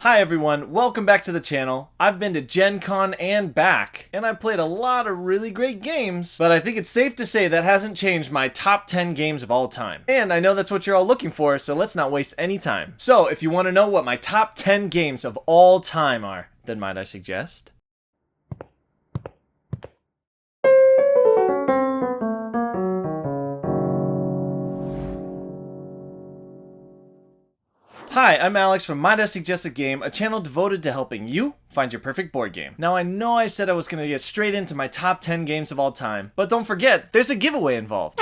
Hi everyone, welcome back to the channel. I've been to Gen Con and back, and I played a lot of really great games, but I think it's safe to say that hasn't changed my top 10 games of all time. And I know that's what you're all looking for, so let's not waste any time. So if you want to know what my top 10 games of all time are, then might I suggest? Hi, I'm Alex from Might I Suggest a Game, a channel devoted to helping you find your perfect board game. Now I know I said I was going to get straight into my top 10 games of all time, but don't forget, there's a giveaway involved.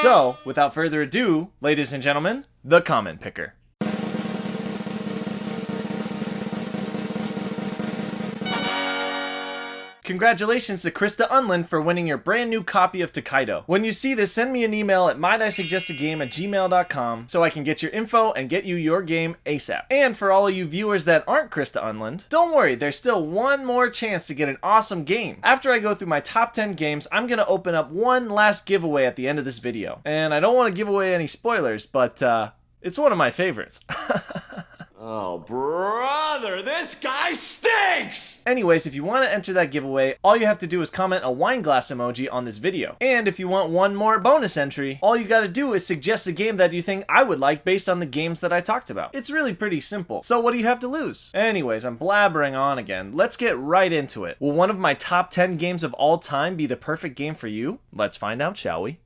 So, without further ado, ladies and gentlemen, the comment picker. Congratulations to Krista Unland for winning your brand new copy of Takedo. When you see this, send me an email at mightissuggestagame@gmail.com so I can get your info and get you your game ASAP. And for all of you viewers that aren't Krista Unland, don't worry, there's still one more chance to get an awesome game. After I go through my top 10 games, I'm gonna open up one last giveaway at the end of this video. And I don't want to give away any spoilers, but it's one of my favorites. Oh, brother, this guy stinks! Anyways, if you want to enter that giveaway, all you have to do is comment a wine glass emoji on this video. And if you want one more bonus entry, all you gotta do is suggest a game that you think I would like based on the games that I talked about. It's really pretty simple. So what do you have to lose? Anyways, I'm blabbering on again. Let's get right into it. Will one of my top 10 games of all time be the perfect game for you? Let's find out, shall we?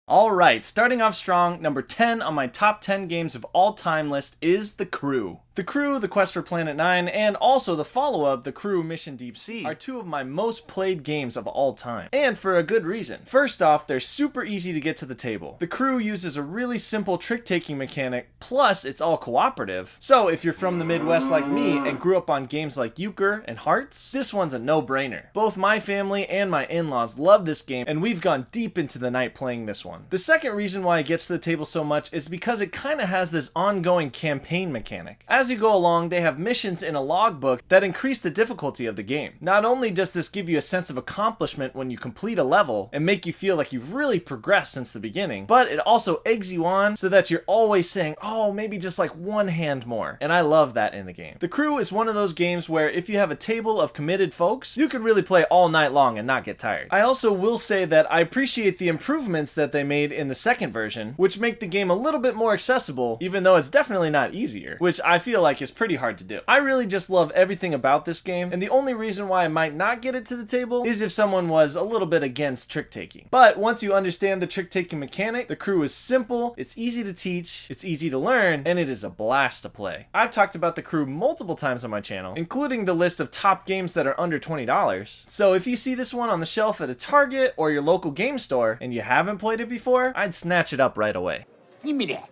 Alright, starting off strong, number 10 on my top 10 games of all time list is The Crew. The Crew, The Quest for Planet 9, and also the follow-up, The Crew Mission Deep Sea, are two of my most played games of all time. And for a good reason. First off, they're super easy to get to the table. The Crew uses a really simple trick-taking mechanic, plus it's all cooperative. So if you're from the Midwest like me and grew up on games like Euchre and Hearts, this one's a no-brainer. Both my family and my in-laws love this game, and we've gone deep into the night playing this one. The second reason why it gets to the table so much is because it kinda has this ongoing campaign mechanic. As you go along, they have missions in a logbook that increase the difficulty of the game. Not only does this give you a sense of accomplishment when you complete a level and make you feel like you've really progressed since the beginning, but it also eggs you on so that you're always saying, oh, maybe just like one hand more. And I love that in the game. The Crew is one of those games where if you have a table of committed folks, you can really play all night long and not get tired. I also will say that I appreciate the improvements that they made in the second version, which make the game a little bit more accessible, even though it's definitely not easier, which I feel like is pretty hard to do. I really just love everything about this game, and the only reason why I might not get it to the table is if someone was a little bit against trick-taking. But once you understand the trick-taking mechanic, The Crew is simple, it's easy to teach, it's easy to learn, and it is a blast to play. I've talked about The Crew multiple times on my channel, including the list of top games that are under $20. So if you see this one on the shelf at a Target or your local game store, and you haven't played it before, I'd snatch it up right away. Give me that.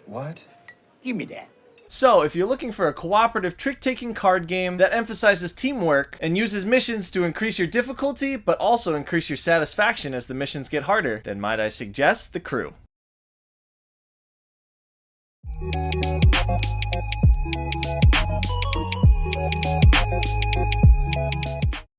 What? Give me that. So, if you're looking for a cooperative trick-taking card game that emphasizes teamwork and uses missions to increase your difficulty, but also increase your satisfaction as the missions get harder, then might I suggest The Crew.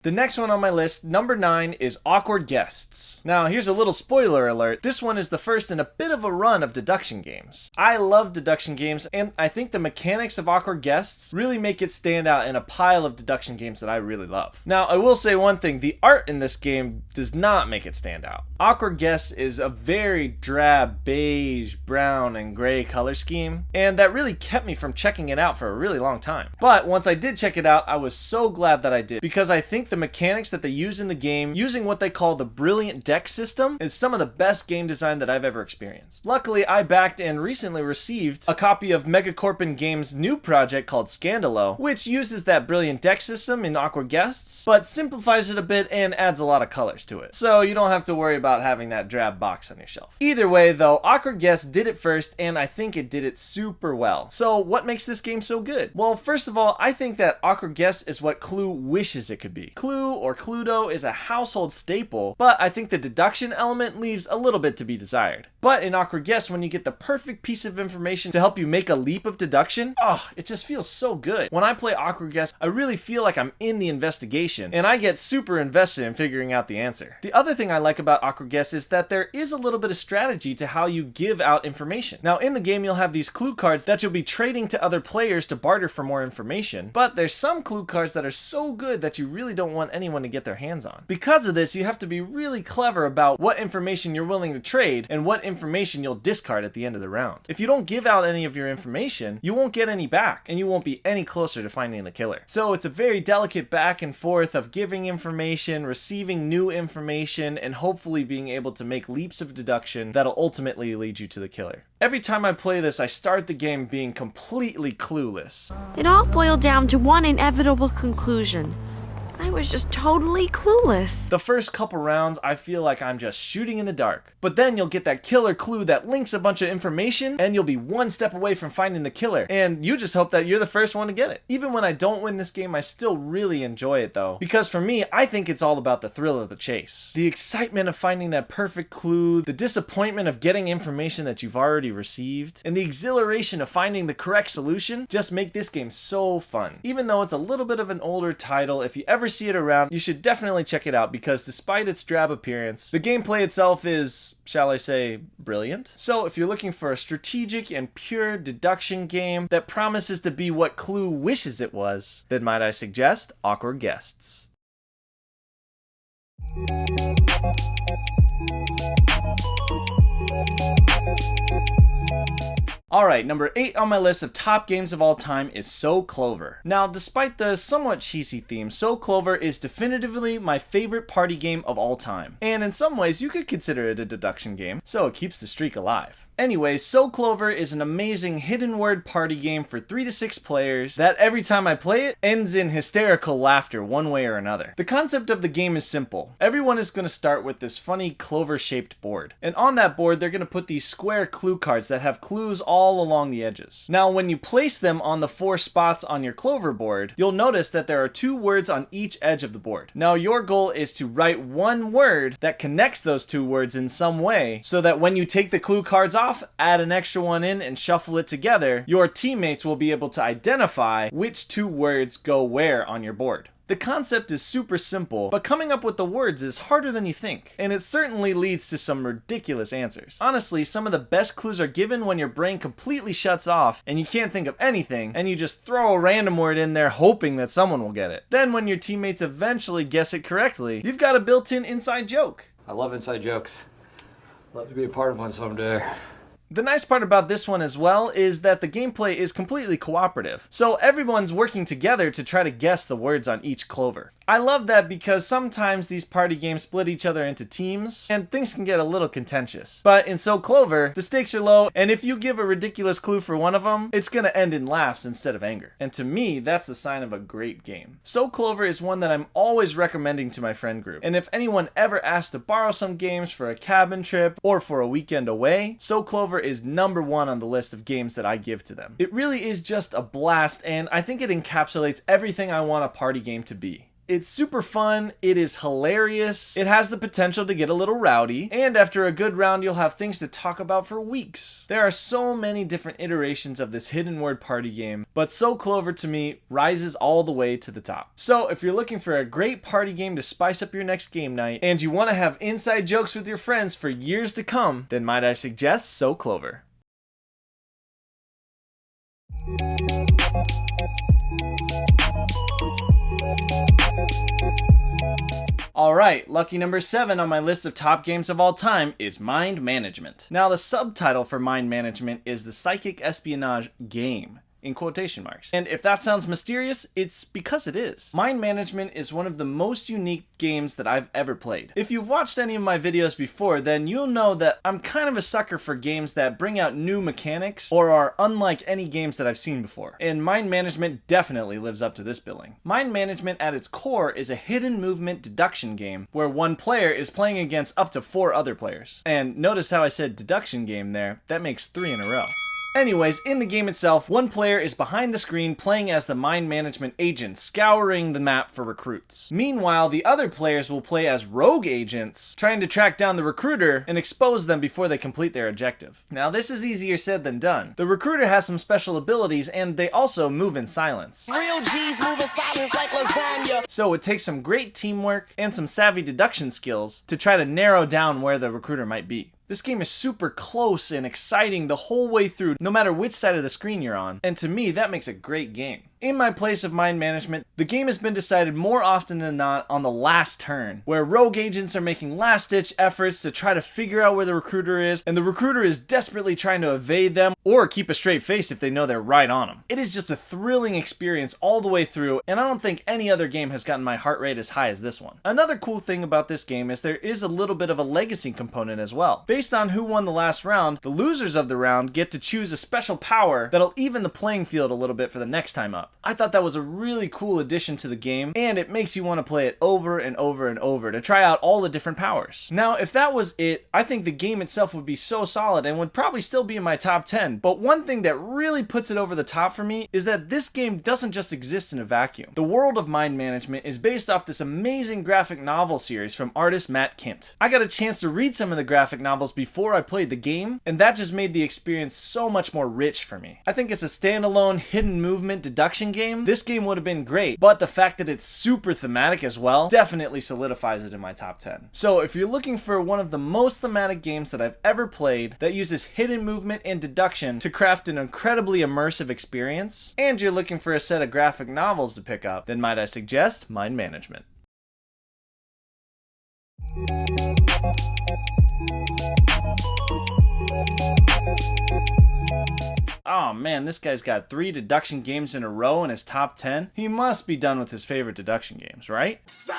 The next one on my list, number 9, is Awkward Guests. Now, here's a little spoiler alert. This one is the first in a bit of a run of deduction games. I love deduction games, and I think the mechanics of Awkward Guests really make it stand out in a pile of deduction games that I really love. Now, I will say one thing, the art in this game does not make it stand out. Awkward Guests is a very drab, beige, brown, and gray color scheme, and that really kept me from checking it out for a really long time. But once I did check it out, I was so glad that I did, because I think the mechanics that they use in the game, using what they call the brilliant deck system, is some of the best game design that I've ever experienced. Luckily, I backed and recently received a copy of Megacorpin Games' new project called Scandalo, which uses that brilliant deck system in Awkward Guests, but simplifies it a bit and adds a lot of colors to it. So you don't have to worry about having that drab box on your shelf. Either way though, Awkward Guests did it first, and I think it did it super well. So what makes this game so good? Well, first of all, I think that Awkward Guests is what Clue wishes it could be. Clue or Cluedo is a household staple, but I think the deduction element leaves a little bit to be desired. But in Awkward Guess, when you get the perfect piece of information to help you make a leap of deduction, it just feels so good. When I play Awkward Guess, I really feel like I'm in the investigation, and I get super invested in figuring out the answer. The other thing I like about Awkward Guess is that there is a little bit of strategy to how you give out information. Now, in the game, you'll have these clue cards that you'll be trading to other players to barter for more information, but there's some clue cards that are so good that you really don't want anyone to get their hands on. Because of this, you have to be really clever about what information you're willing to trade and what information you'll discard at the end of the round. If you don't give out any of your information, you won't get any back, and you won't be any closer to finding the killer. So it's a very delicate back and forth of giving information, receiving new information, and hopefully being able to make leaps of deduction that'll ultimately lead you to the killer. Every time I play this, I start the game being completely clueless. It all boiled down to one inevitable conclusion. I was just totally clueless. The first couple rounds, I feel like I'm just shooting in the dark. But then you'll get that killer clue that links a bunch of information, and you'll be one step away from finding the killer. And you just hope that you're the first one to get it. Even when I don't win this game, I still really enjoy it though. Because for me, I think it's all about the thrill of the chase. The excitement of finding that perfect clue, the disappointment of getting information that you've already received, and the exhilaration of finding the correct solution just make this game so fun. Even though it's a little bit of an older title, if you ever see it around, you should definitely check it out because despite its drab appearance, the gameplay itself is, shall I say, brilliant. So if you're looking for a strategic and pure deduction game that promises to be what Clue wishes it was, then might I suggest Awkward Guests. Alright, number 8 on my list of top games of all time is So Clover. Now, despite the somewhat cheesy theme, So Clover is definitively my favorite party game of all time. And in some ways, you could consider it a deduction game, so it keeps the streak alive. Anyways, So Clover is an amazing hidden word party game for 3 to 6 players that every time I play it ends in hysterical laughter one way or another. The concept of the game is simple. Everyone is going to start with this funny clover-shaped board. And on that board, they're going to put these square clue cards that have clues all along the edges. Now, when you place them on the 4 spots on your clover board, you'll notice that there are 2 words on each edge of the board. Now, your goal is to write one word that connects those 2 words in some way so that when you take the clue cards off, add an extra one in and shuffle it together, your teammates will be able to identify which 2 words go where on your board. The concept is super simple, but coming up with the words is harder than you think, and it certainly leads to some ridiculous answers. Honestly, some of the best clues are given when your brain completely shuts off and you can't think of anything, and you just throw a random word in there hoping that someone will get it. Then when your teammates eventually guess it correctly, you've got a built-in inside joke. I love inside jokes. Love to be a part of one someday. The nice part about this one as well is that the gameplay is completely cooperative, so everyone's working together to try to guess the words on each clover. I love that because sometimes these party games split each other into teams, and things can get a little contentious. But in So Clover, the stakes are low, and if you give a ridiculous clue for one of them, it's gonna end in laughs instead of anger. And to me, that's the sign of a great game. So Clover is one that I'm always recommending to my friend group, and if anyone ever asks to borrow some games for a cabin trip or for a weekend away, So Clover is number 1 on the list of games that I give to them. It really is just a blast, and I think it encapsulates everything I want a party game to be. It's super fun, it is hilarious, it has the potential to get a little rowdy, and after a good round you'll have things to talk about for weeks. There are so many different iterations of this hidden word party game, but So Clover to me rises all the way to the top. So if you're looking for a great party game to spice up your next game night, and you want to have inside jokes with your friends for years to come, then might I suggest So Clover. Alright, lucky number 7 on my list of top games of all time is Mind Management. Now the subtitle for Mind Management is the Psychic Espionage Game, in quotation marks. And if that sounds mysterious, it's because it is. Mind Management is one of the most unique games that I've ever played. If you've watched any of my videos before, then you'll know that I'm kind of a sucker for games that bring out new mechanics or are unlike any games that I've seen before. And Mind Management definitely lives up to this billing. Mind Management at its core is a hidden movement deduction game where one player is playing against up to 4 other players. And notice how I said deduction game there, that makes 3 in a row. Anyways, in the game itself, one player is behind the screen playing as the mind management agent, scouring the map for recruits. Meanwhile, the other players will play as rogue agents, trying to track down the recruiter and expose them before they complete their objective. Now, this is easier said than done. The recruiter has some special abilities, and they also move in silence. Real G's move in silence like lasagna. So it takes some great teamwork and some savvy deduction skills to try to narrow down where the recruiter might be. This game is super close and exciting the whole way through, no matter which side of the screen you're on, and to me, that makes a great game. In my place of mind management, the game has been decided more often than not on the last turn, where rogue agents are making last-ditch efforts to try to figure out where the recruiter is, and the recruiter is desperately trying to evade them or keep a straight face if they know they're right on them. It is just a thrilling experience all the way through, and I don't think any other game has gotten my heart rate as high as this one. Another cool thing about this game is there is a little bit of a legacy component as well. Based on who won the last round, the losers of the round get to choose a special power that'll even the playing field a little bit for the next time up. I thought that was a really cool addition to the game, and it makes you want to play it over and over and over to try out all the different powers. Now, if that was it, I think the game itself would be so solid and would probably still be in my top 10, but one thing that really puts it over the top for me is that this game doesn't just exist in a vacuum. The world of mind management is based off this amazing graphic novel series from artist Matt Kindt. I got a chance to read some of the graphic novels before I played the game, and that just made the experience so much more rich for me. I think it's a standalone hidden movement deduction game. This game would have been great, but the fact that it's super thematic as well definitely solidifies it in my top 10. So if you're looking for one of the most thematic games that I've ever played that uses hidden movement and deduction to craft an incredibly immersive experience, and you're looking for a set of graphic novels to pick up, then might I suggest Mind Management. Oh man, this guy's got 3 deduction games in a row in his top 10. He must be done with his favorite deduction games, right? Psych!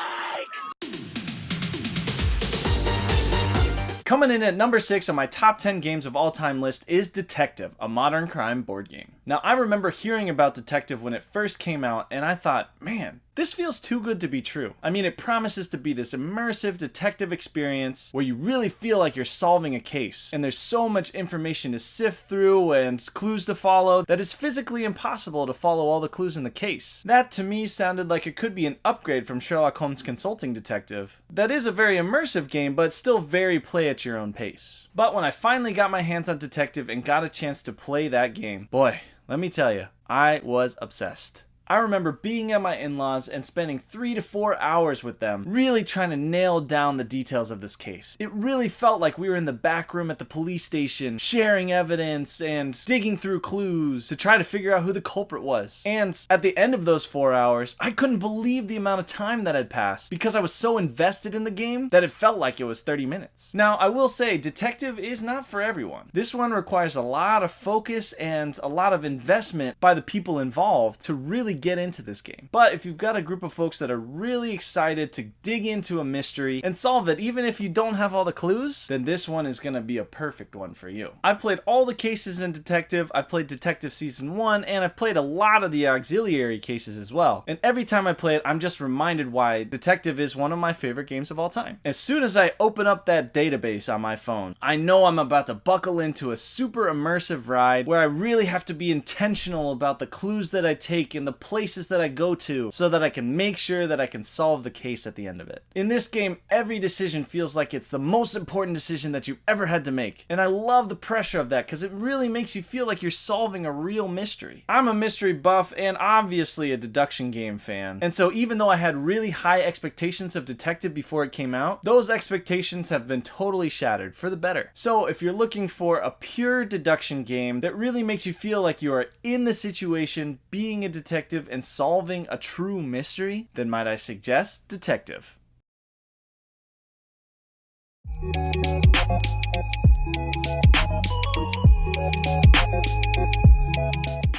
Coming in at number 6 on my top 10 games of all time list is Detective, a modern crime board game. Now, I remember hearing about Detective when it first came out, and I thought, man, this feels too good to be true. I mean, it promises to be this immersive detective experience where you really feel like you're solving a case, and there's so much information to sift through and clues to follow that it's physically impossible to follow all the clues in the case. That, to me, sounded like it could be an upgrade from Sherlock Holmes' Consulting Detective. That is a very immersive game, but still very play at your own pace. But when I finally got my hands on Detective and got a chance to play that game, boy, let me tell you, I was obsessed. I remember being at my in-laws and spending 3 to 4 hours with them, really trying to nail down the details of this case. It really felt like we were in the back room at the police station, sharing evidence and digging through clues to try to figure out who the culprit was. And at the end of those 4 hours, I couldn't believe the amount of time that had passed because I was so invested in the game that it felt like it was 30 minutes. Now, I will say, Detective is not for everyone. This one requires a lot of focus and a lot of investment by the people involved to really get into this game. But if you've got a group of folks that are really excited to dig into a mystery and solve it even if you don't have all the clues, then this one is going to be a perfect one for you. I've played all the cases in Detective, I've played Detective Season 1, and I've played a lot of the auxiliary cases as well. And every time I play it, I'm just reminded why Detective is one of my favorite games of all time. As soon as I open up that database on my phone, I know I'm about to buckle into a super immersive ride where I really have to be intentional about the clues that I take and the places that I go to so that I can make sure that I can solve the case at the end of it. In this game, every decision feels like it's the most important decision that you've ever had to make. And I love the pressure of that because it really makes you feel like you're solving a real mystery. I'm a mystery buff and obviously a deduction game fan. And so even though I had really high expectations of Detective before it came out, those expectations have been totally shattered for the better. So if you're looking for a pure deduction game that really makes you feel like you are in the situation, being a detective and solving a true mystery, then might I suggest Detective.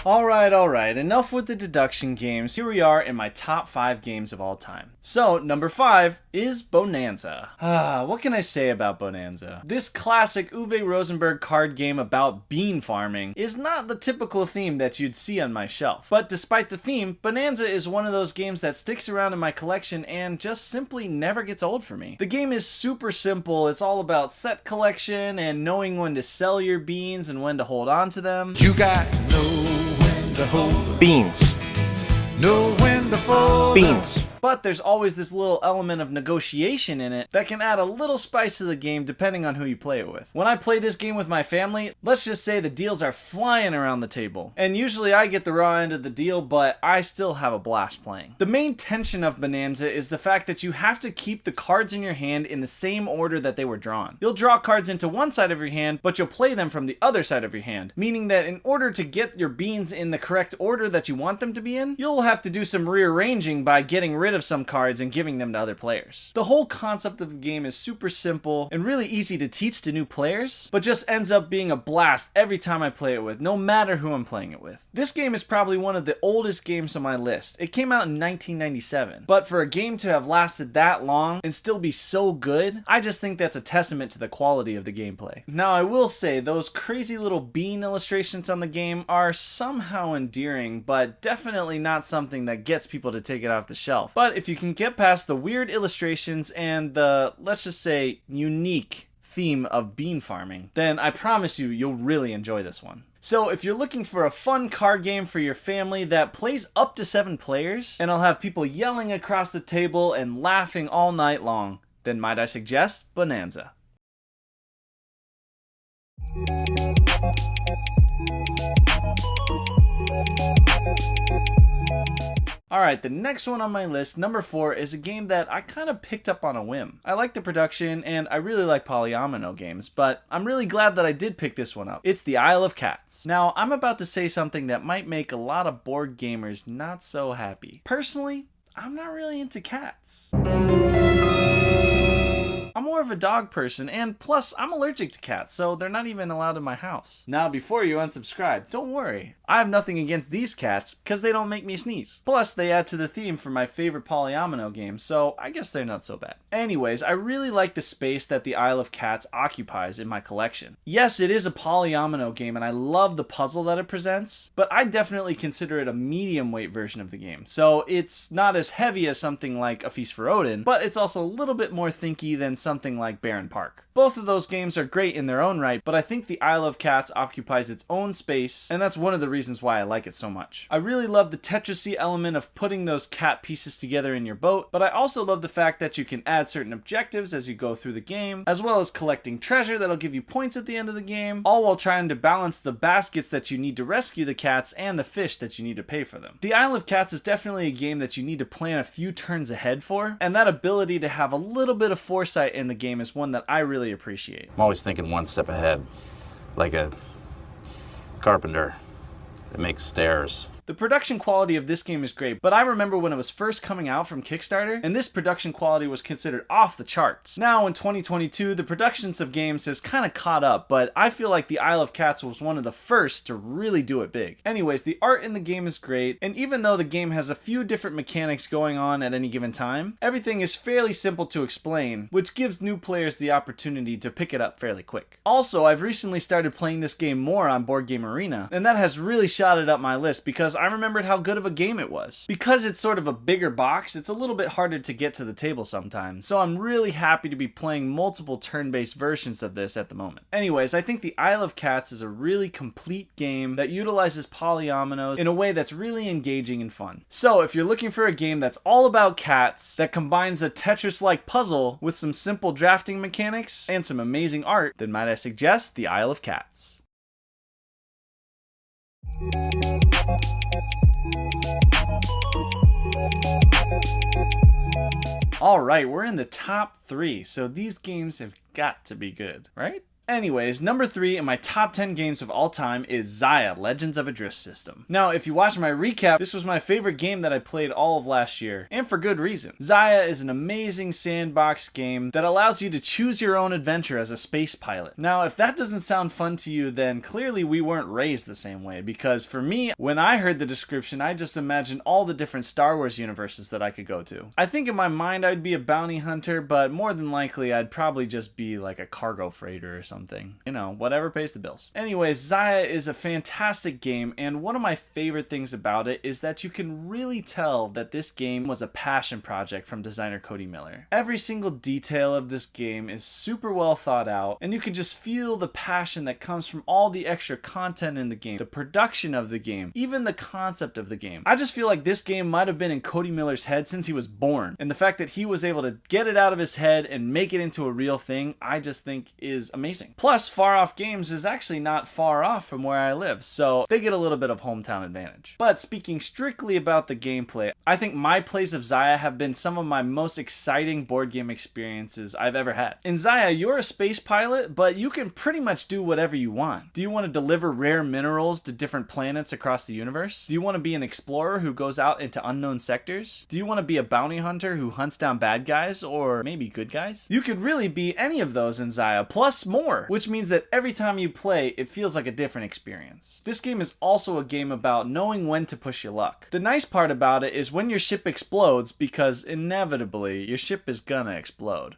Alright, enough with the deduction games. Here we are in my top 5 games of all time. So, number 5 is Bonanza. What can I say about Bonanza? This classic Uwe Rosenberg card game about bean farming is not the typical theme that you'd see on my shelf. But despite the theme, Bonanza is one of those games that sticks around in my collection and just simply never gets old for me. The game is super simple. It's all about set collection and knowing when to sell your beans and when to hold on to them. You got to know when to hold Beans. know when to fold Beans. But there's always this little element of negotiation in it that can add a little spice to the game depending on who you play it with. When I play this game with my family, let's just say the deals are flying around the table. And usually I get the raw end of the deal, but I still have a blast playing. The main tension of Bonanza is the fact that you have to keep the cards in your hand in the same order that they were drawn. You'll draw cards into one side of your hand, but you'll play them from the other side of your hand, meaning that in order to get your beans in the correct order that you want them to be in, you'll have to do some rearranging by getting rid of some cards and giving them to other players. The whole concept of the game is super simple and really easy to teach to new players, but just ends up being a blast every time I play it with, no matter who I'm playing it with. This game is probably one of the oldest games on my list. It came out in 1997, but for a game to have lasted that long and still be so good, I just think that's a testament to the quality of the gameplay. Now I will say, those crazy little bean illustrations on the game are somehow endearing, but definitely not something that gets people to take it off the shelf. But if you can get past the weird illustrations and the, let's just say, unique theme of bean farming, then I promise you, you'll really enjoy this one. So if you're looking for a fun card game for your family that plays up to 7 players, and I'll have people yelling across the table and laughing all night long, then might I suggest Bonanza. Alright, the next one on my list, number 4, is a game that I kind of picked up on a whim. I like the production, and I really like polyomino games, but I'm really glad that I did pick this one up. It's the Isle of Cats. Now, I'm about to say something that might make a lot of board gamers not so happy. Personally, I'm not really into cats. I'm more of a dog person, and plus, I'm allergic to cats, so they're not even allowed in my house. Now, before you unsubscribe, don't worry. I have nothing against these cats, because they don't make me sneeze. Plus, they add to the theme for my favorite polyomino game, so I guess they're not so bad. Anyways, I really like the space that the Isle of Cats occupies in my collection. Yes, it is a polyomino game, and I love the puzzle that it presents, but I definitely consider it a medium weight version of the game. So, it's not as heavy as something like A Feast for Odin, but it's also a little bit more thinky than something like Baron Park. Both of those games are great in their own right, but I think the Isle of Cats occupies its own space, and that's one of the reasons why I like it so much. I really love the Tetrisy element of putting those cat pieces together in your boat, but I also love the fact that you can add certain objectives as you go through the game, as well as collecting treasure that'll give you points at the end of the game, all while trying to balance the baskets that you need to rescue the cats and the fish that you need to pay for them. The Isle of Cats is definitely a game that you need to plan a few turns ahead for, and that ability to have a little bit of foresight in the game is one that I really appreciate. I'm always thinking one step ahead, like a carpenter that makes stairs. The production quality of this game is great, but I remember when it was first coming out from Kickstarter, and this production quality was considered off the charts. Now in 2022, the productions of games has kind of caught up, but I feel like the Isle of Cats was one of the first to really do it big. Anyways, the art in the game is great, and even though the game has a few different mechanics going on at any given time, everything is fairly simple to explain, which gives new players the opportunity to pick it up fairly quick. Also, I've recently started playing this game more on Board Game Arena, and that has really shot it up my list because I remembered how good of a game it was. Because it's sort of a bigger box, it's a little bit harder to get to the table sometimes, so I'm really happy to be playing multiple turn-based versions of this at the moment. Anyways, I think the Isle of Cats is a really complete game that utilizes polyominoes in a way that's really engaging and fun. So if you're looking for a game that's all about cats, that combines a Tetris-like puzzle with some simple drafting mechanics and some amazing art, then might I suggest the Isle of Cats. Alright, we're in the top 3, so these games have got to be good, right? Anyways, number 3 in my top 10 games of all time is Xia, Legends of a Drift System. Now, if you watch my recap, this was my favorite game that I played all of last year, and for good reason. Xia is an amazing sandbox game that allows you to choose your own adventure as a space pilot. Now, if that doesn't sound fun to you, then clearly we weren't raised the same way, because for me, when I heard the description, I just imagined all the different Star Wars universes that I could go to. I think in my mind I'd be a bounty hunter, but more than likely I'd probably just be like a cargo freighter or something. You know, whatever pays the bills. Anyways, Xia is a fantastic game, and one of my favorite things about it is that you can really tell that this game was a passion project from designer Cody Miller. Every single detail of this game is super well thought out, and you can just feel the passion that comes from all the extra content in the game, the production of the game, even the concept of the game. I just feel like this game might have been in Cody Miller's head since he was born, and the fact that he was able to get it out of his head and make it into a real thing, I just think is amazing. Plus, Far Off Games is actually not far off from where I live, so they get a little bit of hometown advantage. But speaking strictly about the gameplay, I think my plays of Xia have been some of my most exciting board game experiences I've ever had. In Xia, you're a space pilot, but you can pretty much do whatever you want. Do you want to deliver rare minerals to different planets across the universe? Do you want to be an explorer who goes out into unknown sectors? Do you want to be a bounty hunter who hunts down bad guys, or maybe good guys? You could really be any of those in Xia, plus more, which means that every time you play, it feels like a different experience. This game is also a game about knowing when to push your luck. The nice part about it is when your ship explodes, because inevitably, your ship is gonna explode.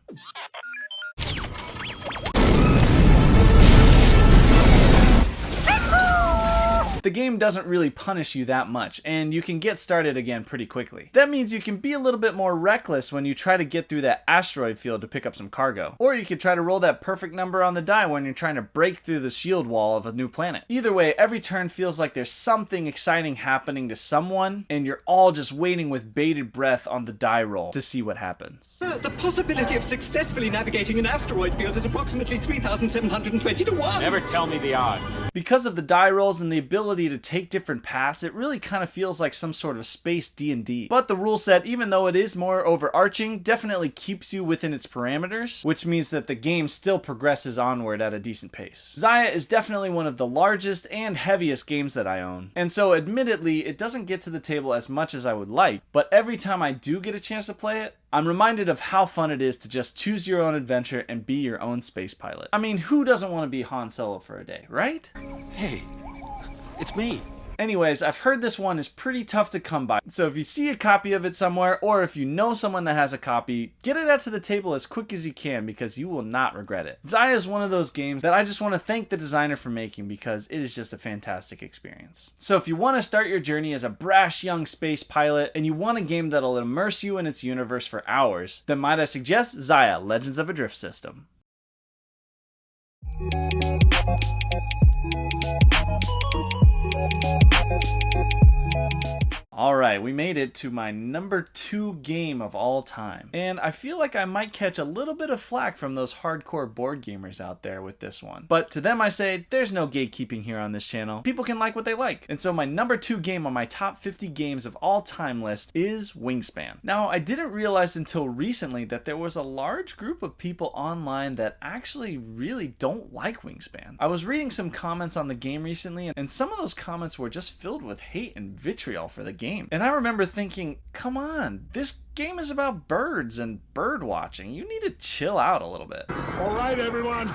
The game doesn't really punish you that much, and you can get started again pretty quickly. That means you can be a little bit more reckless when you try to get through that asteroid field to pick up some cargo. Or you could try to roll that perfect number on the die when you're trying to break through the shield wall of a new planet. Either way, every turn feels like there's something exciting happening to someone, and you're all just waiting with bated breath on the die roll to see what happens. The possibility of successfully navigating an asteroid field is approximately 3,720 to 1. Never tell me the odds. Because of the die rolls and the ability to take different paths, it really kind of feels like some sort of space D&D. But the rule set, even though it is more overarching, definitely keeps you within its parameters, which means that the game still progresses onward at a decent pace. Xia is definitely one of the largest and heaviest games that I own, and so admittedly, it doesn't get to the table as much as I would like, but every time I do get a chance to play it, I'm reminded of how fun it is to just choose your own adventure and be your own space pilot. I mean, who doesn't want to be Han Solo for a day, right? Hey, it's me. Anyways, I've heard this one is pretty tough to come by, so if you see a copy of it somewhere, or if you know someone that has a copy, get it out to the table as quick as you can because you will not regret it. Xia is one of those games that I just want to thank the designer for making because it is just a fantastic experience. So if you want to start your journey as a brash young space pilot and you want a game that'll immerse you in its universe for hours, then might I suggest Xia, Legends of a Drift System. Alright, we made it to my number 2 game of all time. And I feel like I might catch a little bit of flack from those hardcore board gamers out there with this one. But to them I say, there's no gatekeeping here on this channel. People can like what they like. And so my number 2 game on my top 50 games of all time list is Wingspan. Now, I didn't realize until recently that there was a large group of people online that actually really don't like Wingspan. I was reading some comments on the game recently, and some of those comments were just filled with hate and vitriol for the game. And I remember thinking, come on, this game is about birds and bird watching. You need to chill out a little bit. All right, everyone,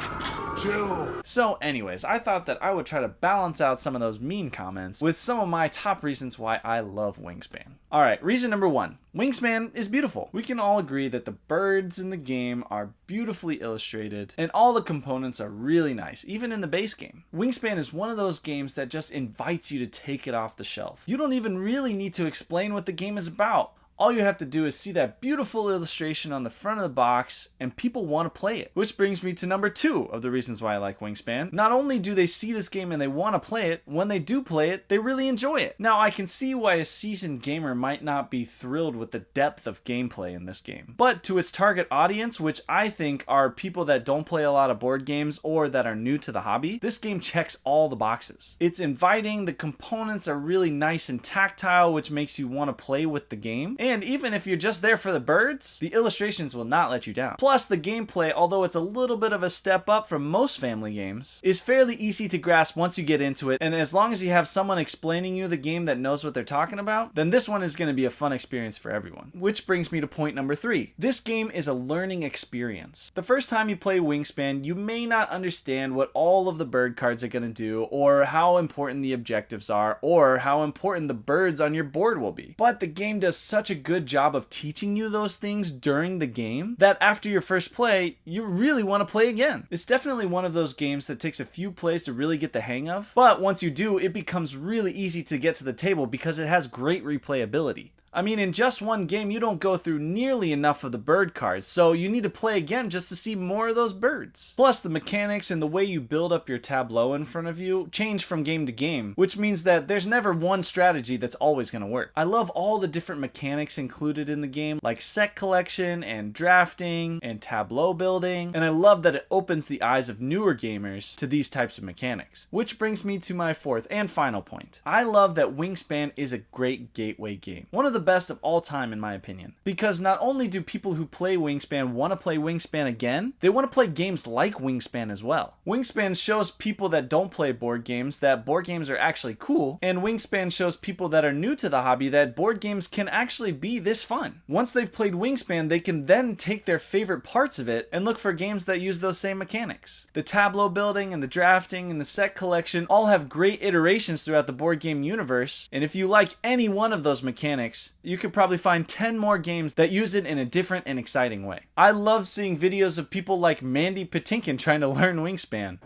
chill. So anyways, I thought that I would try to balance out some of those mean comments with some of my top reasons why I love Wingspan. Alright, reason number 1. Wingspan is beautiful. We can all agree that the birds in the game are beautifully illustrated and all the components are really nice, even in the base game. Wingspan is one of those games that just invites you to take it off the shelf. You don't even really need to explain what the game is about. All you have to do is see that beautiful illustration on the front of the box and people want to play it. Which brings me to number 2 of the reasons why I like Wingspan. Not only do they see this game and they want to play it, when they do play it, they really enjoy it. Now I can see why a seasoned gamer might not be thrilled with the depth of gameplay in this game. But to its target audience, which I think are people that don't play a lot of board games or that are new to the hobby, this game checks all the boxes. It's inviting, the components are really nice and tactile, which makes you want to play with the game. And even if you're just there for the birds, the illustrations will not let you down. Plus, the gameplay, although it's a little bit of a step up from most family games, is fairly easy to grasp once you get into it, and as long as you have someone explaining you the game that knows what they're talking about, then this one is going to be a fun experience for everyone. Which brings me to point number 3. This game is a learning experience. The first time you play Wingspan, you may not understand what all of the bird cards are going to do, or how important the objectives are, or how important the birds on your board will be. But the game does such a good job of teaching you those things during the game that after your first play, you really want to play again. It's definitely one of those games that takes a few plays to really get the hang of, but once you do, it becomes really easy to get to the table because it has great replayability. I mean, in just one game, you don't go through nearly enough of the bird cards, so you need to play again just to see more of those birds. Plus, the mechanics and the way you build up your tableau in front of you change from game to game, which means that there's never one strategy that's always going to work. I love all the different mechanics included in the game, like set collection and drafting and tableau building, and I love that it opens the eyes of newer gamers to these types of mechanics. Which brings me to my fourth and final point. I love that Wingspan is a great gateway game. One of the best of all time in my opinion, because not only do people who play Wingspan want to play Wingspan again, they want to play games like Wingspan as well. Wingspan shows people that don't play board games that board games are actually cool, and Wingspan shows people that are new to the hobby that board games can actually be this fun. Once they've played Wingspan, they can then take their favorite parts of it and look for games that use those same mechanics. The tableau building and the drafting and the set collection all have great iterations throughout the board game universe, and if you like any one of those mechanics, you could probably find 10 more games that use it in a different and exciting way. I love seeing videos of people like Mandy Patinkin trying to learn Wingspan.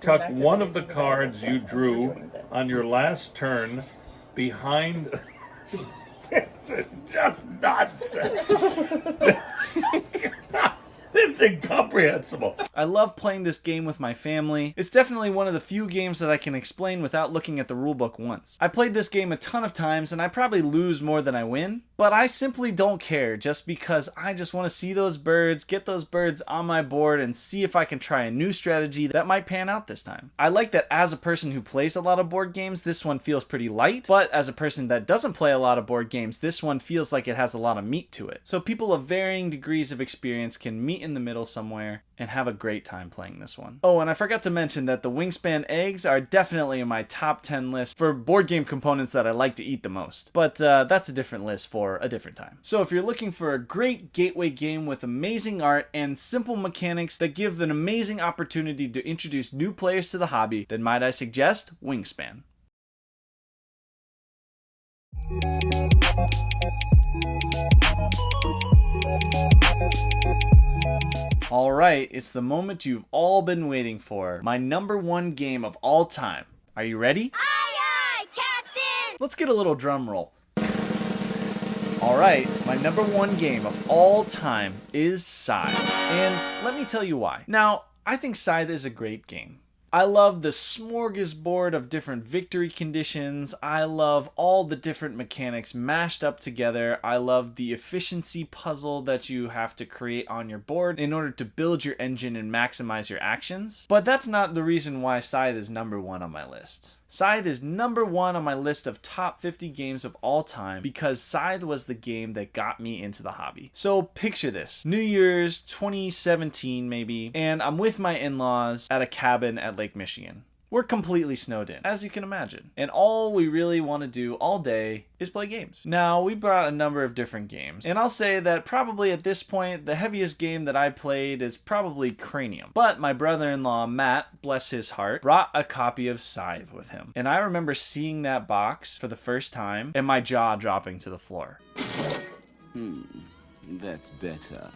Tuck one of the cards you drew on your last turn behind. This is just nonsense. This is incomprehensible. I love playing this game with my family. It's definitely one of the few games that I can explain without looking at the rulebook once. I played this game a ton of times and I probably lose more than I win, but I simply don't care just because I just want to see those birds, get those birds on my board, and see if I can try a new strategy that might pan out this time. I like that as a person who plays a lot of board games, this one feels pretty light, but as a person that doesn't play a lot of board games, this one feels like it has a lot of meat to it. So people of varying degrees of experience can meet in the middle somewhere and have a great time playing this one. Oh, and I forgot to mention that the Wingspan eggs are definitely in my top 10 list for board game components that I like to eat the most. But that's a different list for a different time. So if you're looking for a great gateway game with amazing art and simple mechanics that give an amazing opportunity to introduce new players to the hobby, then might I suggest Wingspan. Alright, it's the moment you've all been waiting for. My number 1 game of all time. Are you ready? Aye, aye, Captain! Let's get a little drum roll. Alright, my number 1 game of all time is Scythe. And let me tell you why. Now, I think Scythe is a great game. I love the smorgasbord of different victory conditions. I love all the different mechanics mashed up together. I love the efficiency puzzle that you have to create on your board in order to build your engine and maximize your actions. But that's not the reason why Scythe is number 1 on my list. Scythe is number 1 on my list of top 50 games of all time because Scythe was the game that got me into the hobby. So picture this, New Year's 2017 maybe, and I'm with my in-laws at a cabin at Lake Michigan. We're completely snowed in, as you can imagine. And all we really want to do all day is play games. Now, we brought a number of different games, and I'll say that probably at this point, the heaviest game that I played is probably Cranium. But my brother-in-law, Matt, bless his heart, brought a copy of Scythe with him. And I remember seeing that box for the first time, and my jaw dropping to the floor. That's better.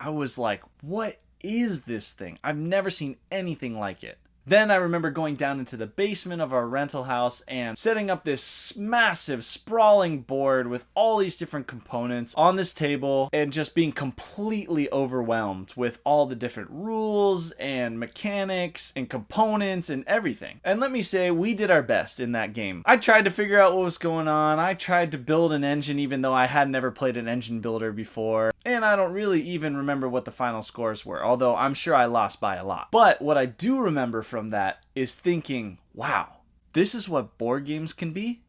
I was like, what is this thing? I've never seen anything like it. Then I remember going down into the basement of our rental house and setting up this massive sprawling board with all these different components on this table and just being completely overwhelmed with all the different rules and mechanics and components and everything. And let me say, we did our best in that game. I tried to figure out what was going on. I tried to build an engine even though I had never played an engine builder before. And I don't really even remember what the final scores were, although I'm sure I lost by a lot. But what I do remember from that is thinking, wow, this is what board games can be?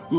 To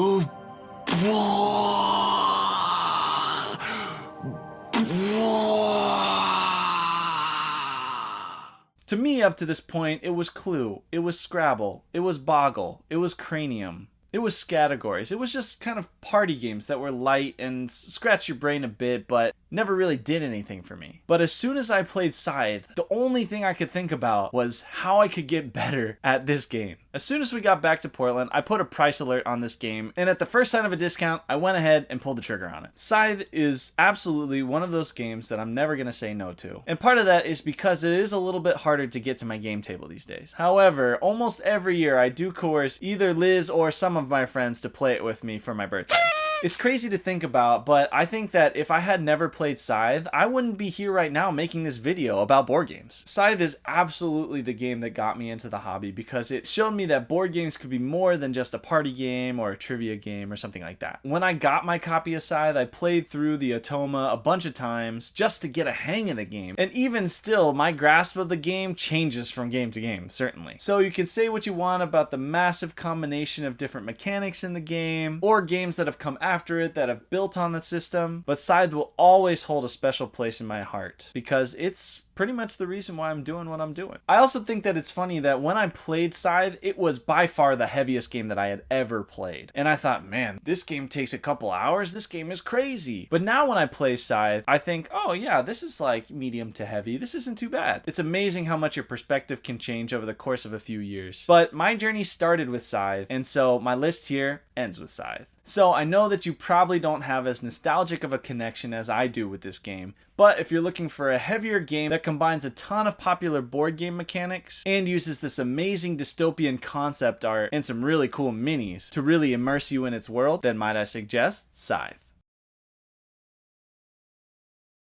me, up to this point, it was Clue, it was Scrabble, it was Boggle, it was Cranium, it was Scattergories. It was just kind of party games that were light and scratched your brain a bit, but never really did anything for me. But as soon as I played Scythe, the only thing I could think about was how I could get better at this game. As soon as we got back to Portland, I put a price alert on this game, and at the first sign of a discount, I went ahead and pulled the trigger on it. Scythe is absolutely one of those games that I'm never going to say no to. And part of that is because it is a little bit harder to get to my game table these days. However, almost every year I do coerce either Liz or some of my friends to play it with me for my birthday. It's crazy to think about, but I think that if I had never played Scythe, I wouldn't be here right now making this video about board games. Scythe is absolutely the game that got me into the hobby because it showed me that board games could be more than just a party game or a trivia game or something like that. When I got my copy of Scythe, I played through the Otoma a bunch of times just to get a hang of the game. And even still, my grasp of the game changes from game to game, certainly. So you can say what you want about the massive combination of different mechanics in the game, or games that have come after it that have built on the system, but Scythe will always hold a special place in my heart because it's pretty much the reason why I'm doing what I'm doing. I also think that it's funny that when I played Scythe, it was by far the heaviest game that I had ever played. And I thought, man, this game takes a couple hours. This game is crazy. But now when I play Scythe, I think, oh yeah, this is like medium to heavy. This isn't too bad. It's amazing how much your perspective can change over the course of a few years. But my journey started with Scythe, and so my list here ends with Scythe. So I know that you probably don't have as nostalgic of a connection as I do with this game, but if you're looking for a heavier game that combines a ton of popular board game mechanics and uses this amazing dystopian concept art and some really cool minis to really immerse you in its world, then might I suggest Scythe.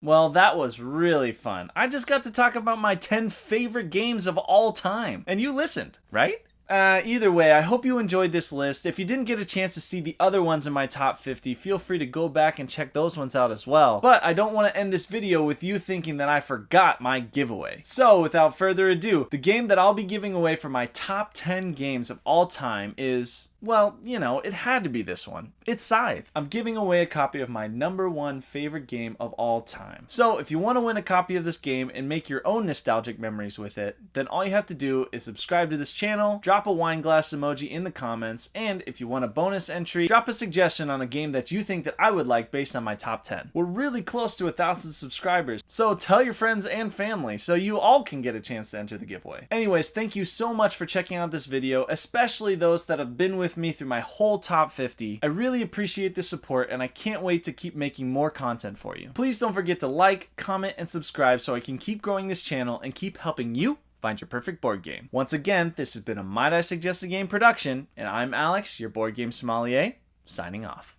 Well, that was really fun. I just got to talk about my 10 favorite games of all time, and you listened, right? Either way, I hope you enjoyed this list. If you didn't get a chance to see the other ones in my top 50, feel free to go back and check those ones out as well. But I don't want to end this video with you thinking that I forgot my giveaway. So without further ado, the game that I'll be giving away for my top 10 games of all time is, well, you know, it had to be this one. It's Scythe. I'm giving away a copy of my #1 favorite game of all time. So if you want to win a copy of this game and make your own nostalgic memories with it, then all you have to do is subscribe to this channel, drop a wine glass emoji in the comments, and if you want a bonus entry, drop a suggestion on a game that you think that I would like based on my top 10. We're really close to 1,000 subscribers, so tell your friends and family so you all can get a chance to enter the giveaway. Anyways, thank you so much for checking out this video, especially those that have been with me through my whole top 50. I really appreciate the support, and I can't wait to keep making more content for you. Please don't forget to like, comment, and subscribe so I can keep growing this channel and keep helping you find your perfect board game. Once again, this has been a Might I Suggest a Game production, and I'm Alex, your board game sommelier, signing off.